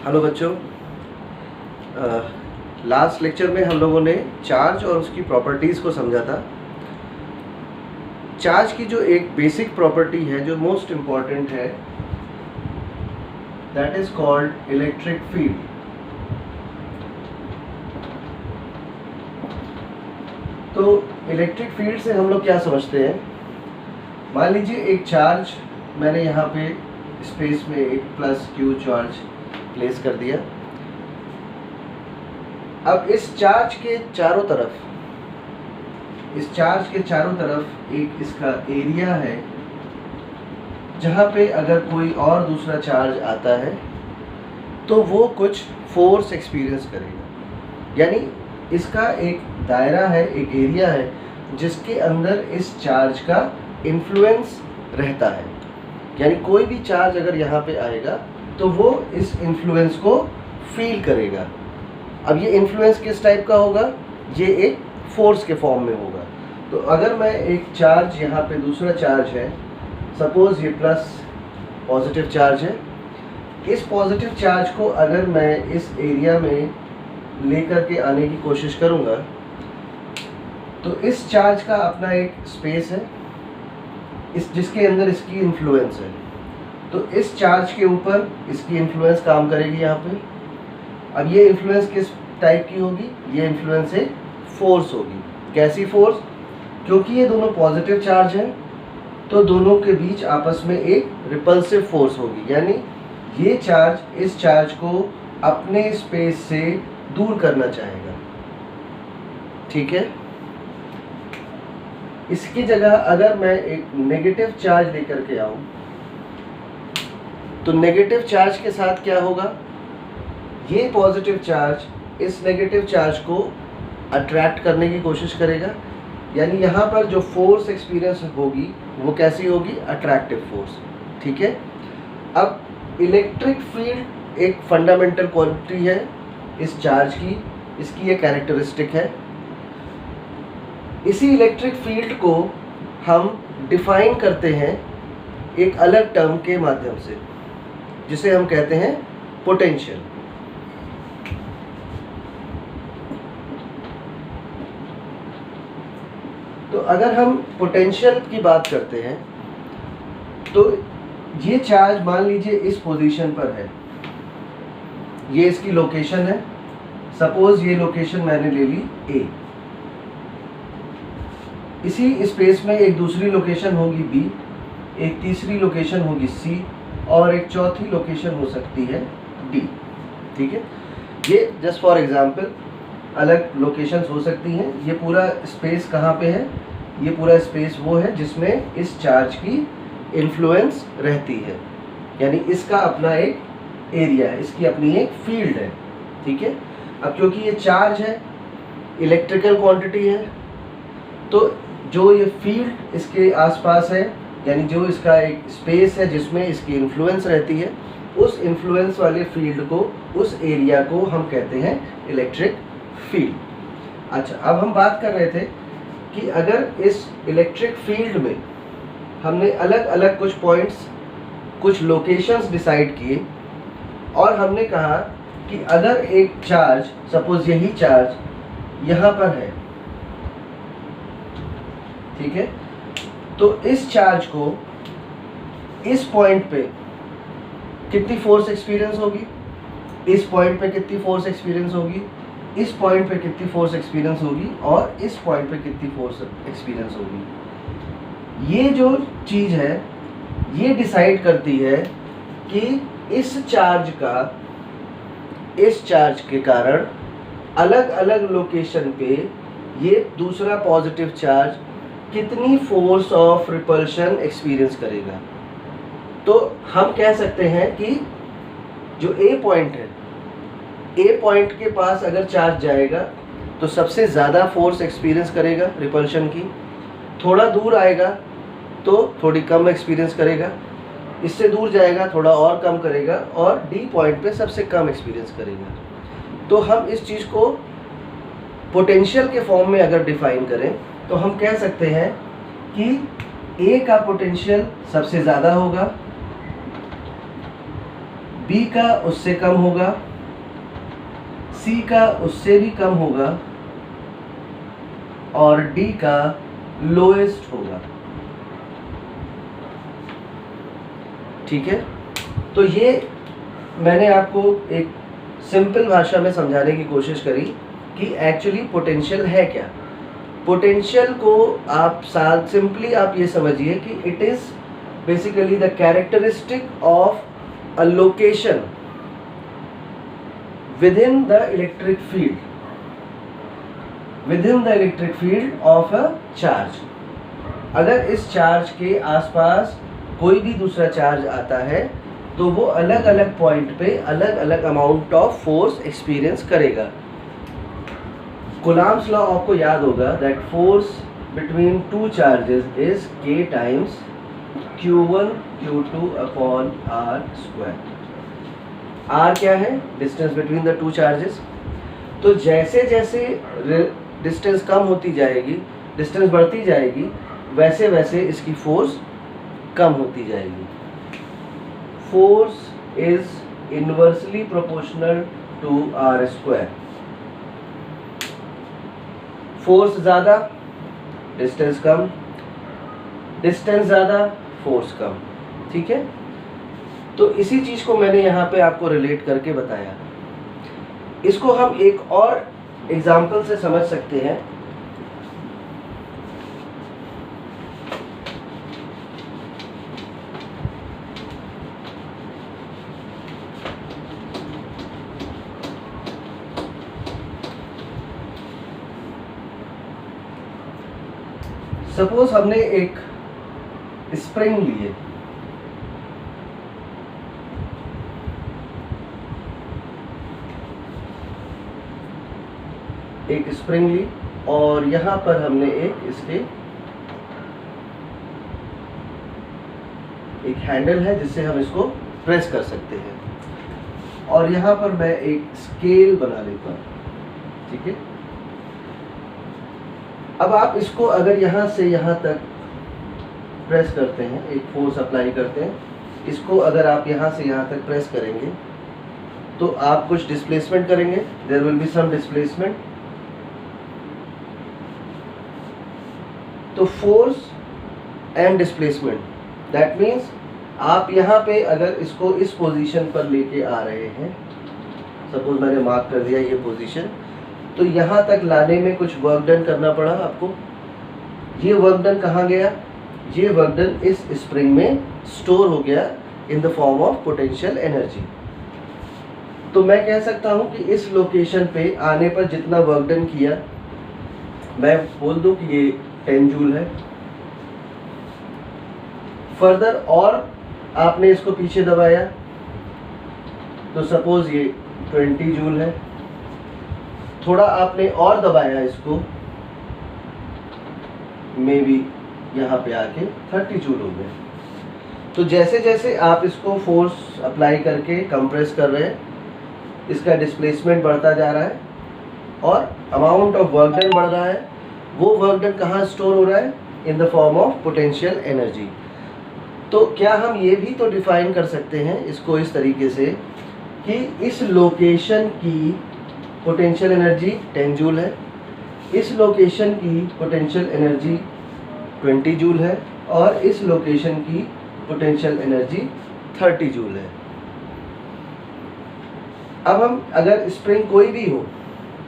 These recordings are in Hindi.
हेलो बच्चों, लास्ट लेक्चर में हम लोगों ने चार्ज और उसकी प्रॉपर्टीज़ को समझा था। चार्ज की जो एक बेसिक प्रॉपर्टी है जो मोस्ट इम्पॉर्टेंट है, that is called electric field. तो इलेक्ट्रिक फील्ड से हम लोग क्या समझते हैं? मान लीजिए एक चार्ज मैंने यहाँ पे स्पेस में एक प्लस क्यू चार्ज प्लेस कर दिया। अब इस चार्ज के चारों तरफ एक इसका एरिया है, जहाँ पे अगर कोई और दूसरा चार्ज आता है तो वो कुछ फोर्स एक्सपीरियंस करेगा। यानी इसका एक दायरा है, एक एरिया है जिसके अंदर इस चार्ज का इन्फ्लुएंस रहता है। यानी कोई भी चार्ज अगर यहाँ पे आएगा तो वो इस इन्फ्लुएंस को फील करेगा। अब ये इन्फ्लुएंस किस टाइप का होगा? ये एक फोर्स के फॉर्म में होगा। तो अगर मैं एक चार्ज, यहाँ पे दूसरा चार्ज है, सपोज ये प्लस पॉजिटिव चार्ज है, इस पॉजिटिव चार्ज को अगर मैं इस एरिया में लेकर के आने की कोशिश करूँगा तो इस चार्ज का अपना एक स्पेस है जिसके अंदर इसकी इन्फ्लुएंस है। तो इस चार्ज के ऊपर इसकी इन्फ्लुएंस काम करेगी यहाँ पे। अब ये इन्फ्लुएंस किस टाइप की होगी? ये इन्फ्लुएंस एक फोर्स होगी। कैसी फोर्स? क्योंकि ये दोनों पॉजिटिव चार्ज हैं तो दोनों के बीच आपस में एक रिपल्सिव फोर्स होगी। यानी ये चार्ज इस चार्ज को अपने स्पेस से दूर करना चाहेगा। ठीक है। इसकी जगह अगर मैं एक नेगेटिव चार्ज लेकर के आऊं तो नेगेटिव चार्ज के साथ क्या होगा? ये पॉजिटिव चार्ज इस नेगेटिव चार्ज को अट्रैक्ट करने की कोशिश करेगा। यानी यहाँ पर जो फोर्स एक्सपीरियंस होगी वो कैसी होगी? Attractive force. ठीक है। अब इलेक्ट्रिक फील्ड एक फंडामेंटल क्वांटिटी है इस चार्ज की, इसकी ये कैरेक्टरिस्टिक है। इसी इलेक्ट्रिक फील्ड को हम डिफाइन करते हैं एक अलग टर्म के माध्यम से, जिसे हम कहते हैं पोटेंशियल। तो अगर हम पोटेंशियल की बात करते हैं तो ये चार्ज मान लीजिए इस पोजीशन पर है, ये इसकी लोकेशन है। सपोज ये लोकेशन मैंने ले ली A। इसी स्पेस में एक दूसरी लोकेशन होगी B, एक तीसरी लोकेशन होगी C और एक चौथी लोकेशन हो सकती है D। ठीक है। ये जस्ट फॉर एग्जांपल अलग लोकेशंस हो सकती हैं। ये पूरा स्पेस कहाँ पे है? ये पूरा स्पेस वो है जिसमें इस चार्ज की इन्फ्लुएंस रहती है। यानी इसका अपना एक एरिया है, इसकी अपनी एक फील्ड है। ठीक है। अब क्योंकि ये चार्ज है, इलेक्ट्रिकल क्वांटिटी है, तो जो ये फील्ड इसके आसपास है, यानी जो इसका एक स्पेस है जिसमें इसकी इन्फ्लुएंस रहती है, उस इन्फ्लुएंस वाले फील्ड को, उस एरिया को हम कहते हैं इलेक्ट्रिक फील्ड। अच्छा, अब हम बात कर रहे थे कि अगर इस इलेक्ट्रिक फील्ड में हमने अलग अलग कुछ पॉइंट्स, कुछ लोकेशंस डिसाइड किए और हमने कहा कि अगर एक चार्ज, सपोज यही चार्ज यहाँ पर है, ठीक है, तो इस चार्ज को इस पॉइंट पे कितनी फोर्स एक्सपीरियंस होगी, इस पॉइंट पे कितनी फोर्स एक्सपीरियंस होगी, इस पॉइंट पे कितनी फोर्स एक्सपीरियंस होगी और इस पॉइंट पे कितनी फोर्स एक्सपीरियंस होगी। ये जो चीज़ है ये डिसाइड करती है कि इस चार्ज के कारण अलग अलग लोकेशन पे ये दूसरा पॉजिटिव चार्ज कितनी फोर्स ऑफ रिपल्शन एक्सपीरियंस करेगा। तो हम कह सकते हैं कि जो ए पॉइंट है, ए पॉइंट के पास अगर चार्ज जाएगा तो सबसे ज़्यादा फोर्स एक्सपीरियंस करेगा रिपल्शन की। थोड़ा दूर आएगा तो थोड़ी कम एक्सपीरियंस करेगा, इससे दूर जाएगा थोड़ा और कम करेगा और डी पॉइंट पे सबसे कम एक्सपीरियंस करेगा। तो हम इस चीज़ को पोटेंशियल के फॉर्म में अगर डिफाइन करें तो हम कह सकते हैं कि ए का पोटेंशियल सबसे ज़्यादा होगा, B का उससे कम होगा, C का उससे भी कम होगा और D का लोएस्ट होगा। ठीक है, तो ये मैंने आपको एक सिंपल भाषा में समझाने की कोशिश करी कि एक्चुअली पोटेंशियल है क्या। पोटेंशियल को आप साथ सिंपली आप ये समझिए कि it is basically the characteristic of a location within the electric field of a charge. अगर इस चार्ज के आसपास कोई भी दूसरा चार्ज आता है तो वो अलग अलग पॉइंट पे अलग अलग अमाउंट ऑफ फोर्स एक्सपीरियंस करेगा। कूलम्ब्स लॉ आपको याद होगा that force between two charges is k times q1 q2 upon r square. r क्या है? Distance between the two charges. तो जैसे जैसे डिस्टेंस कम होती जाएगी, डिस्टेंस बढ़ती जाएगी, वैसे वैसे इसकी फोर्स कम होती जाएगी। Force is inversely proportional to r square. Force ज़्यादा, डिस्टेंस कम, डिस्टेंस ज़्यादा, फोर्स कम। ठीक है, तो इसी चीज़ को मैंने यहाँ पे आपको रिलेट करके बताया। इसको हम एक और एग्जाम्पल से समझ सकते हैं। सपोज हमने एक स्प्रिंग लिए, एक स्प्रिंग ली और यहाँ पर हमने एक हैंडल है जिससे हम इसको प्रेस कर सकते हैं, और यहाँ पर मैं एक स्केल बना लेता हूँ। ठीक है, अब आप इसको अगर यहाँ से यहाँ तक प्रेस करते हैं, एक फोर्स अप्लाई करते हैं, इसको अगर आप यहाँ से यहाँ तक प्रेस करेंगे तो आप कुछ डिस्प्लेसमेंट करेंगे, there will be some displacement. तो force and displacement, that means आप यहाँ पे अगर इसको इस पोजीशन पर लेके आ रहे हैं, सपोज मैंने मार्क कर दिया ये पोजीशन, तो यहाँ तक लाने में कुछ वर्क डन करना पड़ा आपको। ये वर्क डन कहाँ गया? ये वर्क डन इस स्प्रिंग में स्टोर हो गया in the form of potential energy. तो मैं कह सकता हूँ कि इस लोकेशन पे आने पर जितना वर्क डन किया, मैं बोल दूँ कि ये 10 जूल है। फर्दर और आपने इसको पीछे दबाया तो सपोज ये 20 जूल है। थोड़ा आपने और दबाया इसको, मे बी यहाँ पे आके 30 जूल हो गए। तो जैसे जैसे आप इसको फोर्स अप्लाई करके कंप्रेस कर रहे हैं, इसका डिस्प्लेसमेंट बढ़ता जा रहा है और अमाउंट ऑफ वर्क डन बढ़ रहा है। वो वर्क डन कहाँ स्टोर हो रहा है? In the form of potential energy. तो क्या हम ये भी तो डिफाइन कर सकते हैं इसको इस तरीके से कि इस लोकेशन की पोटेंशियल एनर्जी 10 जूल है, इस लोकेशन की पोटेंशियल एनर्जी 20 जूल है और इस लोकेशन की पोटेंशियल एनर्जी 30 जूल है। अब हम अगर स्प्रिंग कोई भी हो,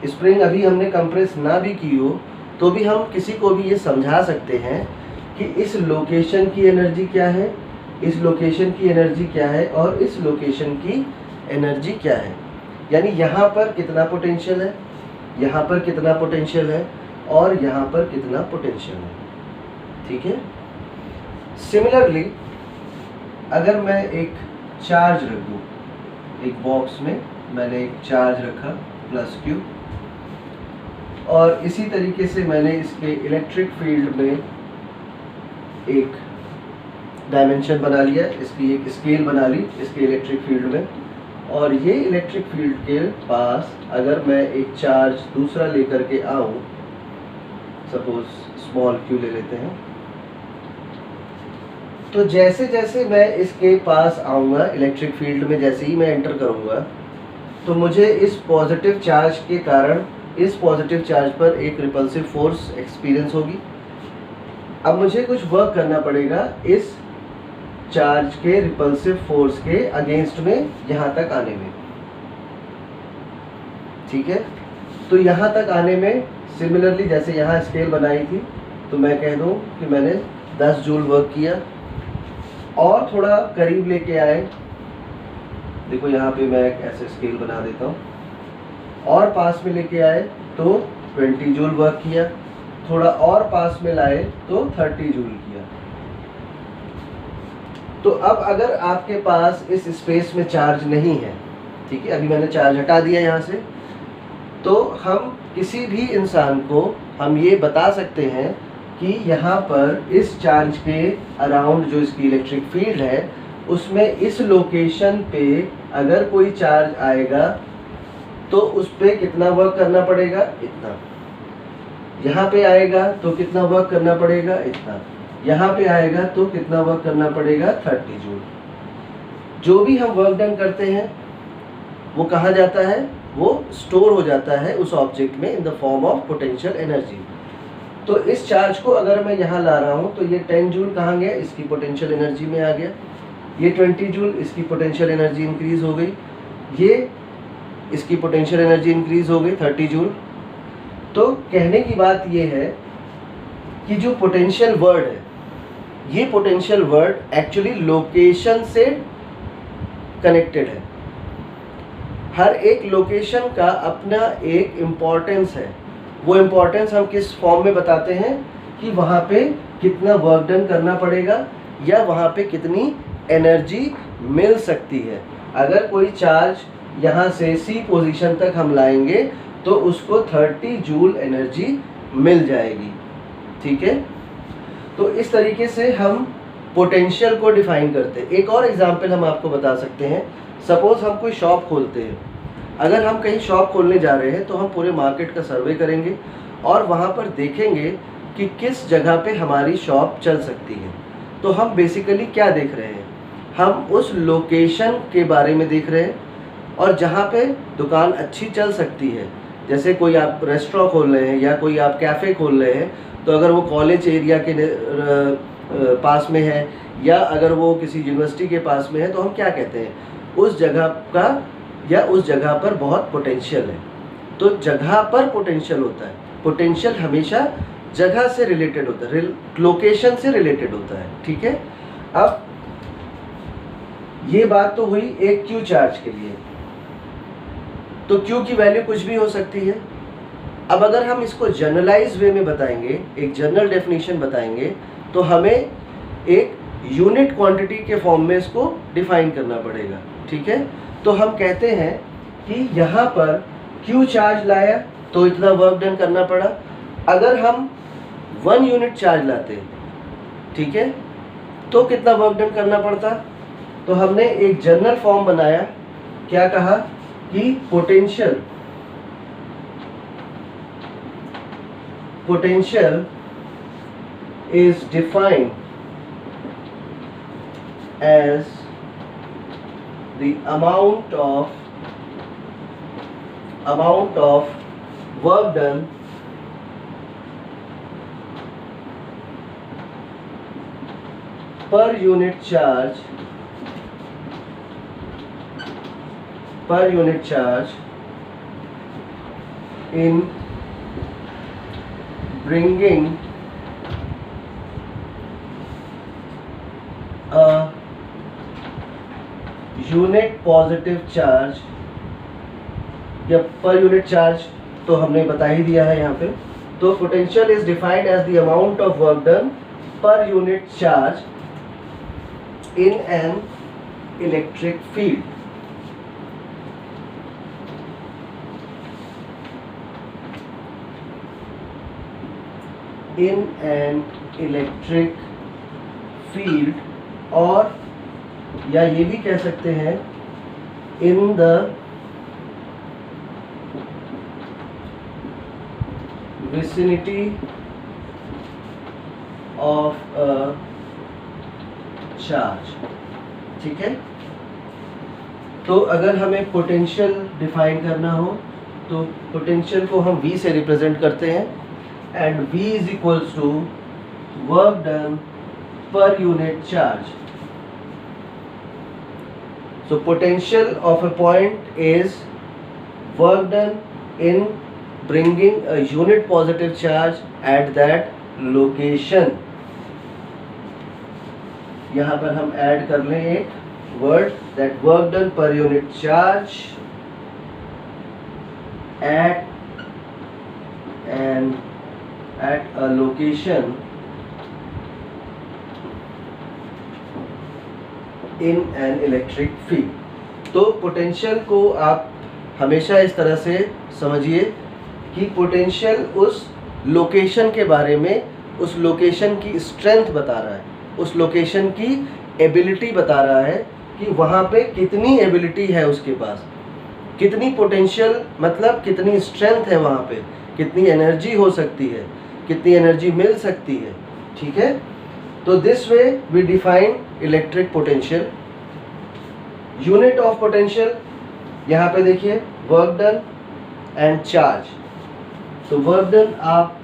स्प्रिंग अभी हमने कंप्रेस ना भी की हो, तो भी हम किसी को भी ये समझा सकते हैं कि इस लोकेशन की एनर्जी क्या है, इस लोकेशन की एनर्जी क्या है और इस लोकेशन की एनर्जी क्या है। यानी यहाँ पर कितना पोटेंशियल है, यहाँ पर कितना पोटेंशियल है और यहाँ पर कितना पोटेंशियल है। ठीक है, सिमिलरली अगर मैं एक चार्ज रख दूँ, एक बॉक्स में मैंने एक चार्ज रखा +Q, और इसी तरीके से मैंने इसके इलेक्ट्रिक फील्ड में एक डायमेंशन बना लिया, इसकी एक स्केल बना ली इसके इलेक्ट्रिक फील्ड में, और ये इलेक्ट्रिक फील्ड के पास अगर मैं एक चार्ज दूसरा लेकर के आऊँ, सपोज q ले लेते हैं, तो जैसे जैसे मैं इसके पास आऊँगा, इलेक्ट्रिक फील्ड में जैसे ही मैं एंटर करूँगा, तो मुझे इस पॉजिटिव चार्ज के कारण इस पॉजिटिव चार्ज पर एक रिपल्सिव फोर्स एक्सपीरियंस होगी। अब मुझे कुछ वर्क करना पड़ेगा इस चार्ज के रिपल्सिव फोर्स के अगेंस्ट में यहाँ तक आने में, ठीक है। तो यहाँ तक आने में सिमिलरली जैसे यहाँ स्केल बनाई थी, तो मैं कह दूँ कि मैंने 10 जूल वर्क किया। और थोड़ा करीब लेके आए, देखो यहाँ पे मैं एक ऐसे स्केल बना देता हूँ, और पास में लेके आए तो 20 जूल वर्क किया, थोड़ा और पास में लाए तो 30 जूल किया। तो अब अगर आपके पास इस स्पेस में चार्ज नहीं है, ठीक है, अभी मैंने चार्ज हटा दिया यहाँ से, तो हम किसी भी इंसान को हम ये बता सकते हैं कि यहाँ पर इस चार्ज के अराउंड जो इसकी इलेक्ट्रिक फील्ड है, उसमें इस लोकेशन पे अगर कोई चार्ज आएगा तो उस पर कितना वर्क करना पड़ेगा, इतना। यहाँ पे आएगा तो कितना वर्क करना पड़ेगा, इतना। यहाँ पे आएगा तो कितना वर्क करना पड़ेगा, 30 जूल। जो भी हम वर्क डन करते हैं वो कहाँ जाता है, वो स्टोर हो जाता है उस ऑब्जेक्ट में in the form of potential energy. तो इस चार्ज को अगर मैं यहाँ ला रहा हूँ तो ये 10 जूल कहाँ गया, इसकी पोटेंशियल एनर्जी में आ गया। ये 20 जूल, इसकी पोटेंशियल एनर्जी इंक्रीज हो गई। ये इसकी पोटेंशियल एनर्जी इंक्रीज हो गई 30 जूल। तो कहने की बात ये है कि जो पोटेंशियल वर्ड है, ये पोटेंशियल वर्ड एक्चुअली लोकेशन से कनेक्टेड है। हर एक लोकेशन का अपना एक इम्पोर्टेंस है। वो इम्पोर्टेंस हम किस फॉर्म में बताते हैं कि वहाँ पे कितना वर्क डन करना पड़ेगा या वहाँ पे कितनी एनर्जी मिल सकती है। अगर कोई चार्ज यहाँ से सी पोजीशन तक हम लाएंगे तो उसको 30 जूल एनर्जी मिल जाएगी, ठीक है। तो इस तरीके से हम पोटेंशियल को डिफाइन करते हैं। एक और एग्जांपल हम आपको बता सकते हैं। सपोज हम कोई शॉप खोलते हैं। अगर हम कहीं शॉप खोलने जा रहे हैं तो हम पूरे मार्केट का सर्वे करेंगे और वहाँ पर देखेंगे कि किस जगह पे हमारी शॉप चल सकती है। तो हम बेसिकली क्या देख रहे हैं, हम उस लोकेशन के बारे में देख रहे हैं, और जहाँ पे दुकान अच्छी चल सकती है, जैसे कोई आप रेस्टोरेंट खोल रहे हैं या कोई आप कैफ़े खोल रहे हैं, तो अगर वो कॉलेज एरिया के पास में है या अगर वो किसी यूनिवर्सिटी के पास में है, तो हम क्या कहते हैं, उस जगह का या उस जगह पर बहुत पोटेंशियल है। तो जगह पर पोटेंशियल होता है। पोटेंशियल हमेशा जगह से रिलेटेड होता है, लोकेशन से रिलेटेड होता है, ठीक है। अब ये बात तो हुई एक क्यू चार्ज के लिए। तो क्यू की वैल्यू कुछ भी हो सकती है। अब अगर हम इसको जनरलाइज वे में बताएंगे, एक जनरल डेफिनेशन बताएंगे, तो हमें एक यूनिट क्वांटिटी के फॉर्म में इसको डिफाइन करना पड़ेगा, ठीक है। तो हम कहते हैं कि यहाँ पर क्यू चार्ज लाया तो इतना वर्क डन करना पड़ा। अगर हम 1 यूनिट चार्ज लाते, ठीक है, तो कितना वर्क डन करना पड़ता। तो हमने एक जनरल फॉर्म बनाया, क्या कहा कि potential is defined as the amount of work done per unit charge in bringing a unit positive charge या पर यूनिट चार्ज, तो हमने बता ही दिया है यहाँ पे। तो potential is defined as the amount of work done per unit charge in an electric field. In an electric field, और या ये भी कह सकते हैं in the vicinity of a charge. ठीक है, तो अगर हमें पोटेंशियल डिफाइन करना हो तो पोटेंशियल को हम V से रिप्रेजेंट करते हैं, and V is equals to work done per unit charge. So potential of a point is work done in bringing a unit positive charge at that location। यहाँ पर हम ऐड कर लें एक word, that work done per unit charge at a location in an electric field. तो पोटेंशियल को आप हमेशा इस तरह से समझिए कि पोटेंशियल उस लोकेशन के बारे में, उस लोकेशन की स्ट्रेंथ बता रहा है, उस लोकेशन की एबिलिटी बता रहा है कि वहाँ पे कितनी एबिलिटी है उसके पास, कितनी पोटेंशियल मतलब कितनी स्ट्रेंथ है वहाँ पे, कितनी एनर्जी हो सकती है, कितनी एनर्जी मिल सकती है। ठीक है, तो this way we define electric potential. Unit of potential यहाँ पे देखिए वर्क डन एंड चार्ज। तो वर्क डन आप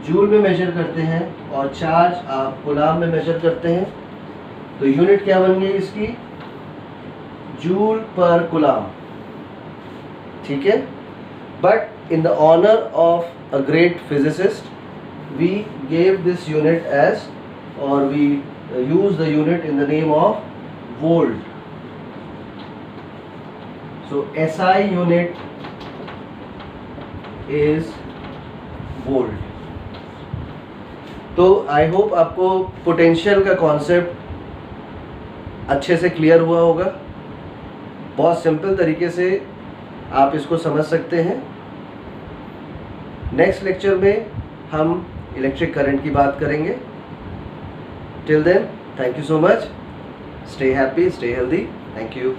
जूल में मेजर करते हैं और चार्ज आप कूलाम में मेजर करते हैं। तो यूनिट क्या बन गई इसकी, जूल पर कूलाम। ठीक है, but in the honour of a great physicist we gave this unit as, or we use the unit in the name of volt। So SI unit is volt। तो आई होप आपको पोटेंशियल का कॉन्सेप्ट अच्छे से क्लियर हुआ होगा। बहुत सिंपल तरीके से आप इसको समझ सकते हैं। नेक्स्ट लेक्चर में हम इलेक्ट्रिक करंट की बात करेंगे। Till then, thank you so much. Stay happy, stay healthy. Thank you.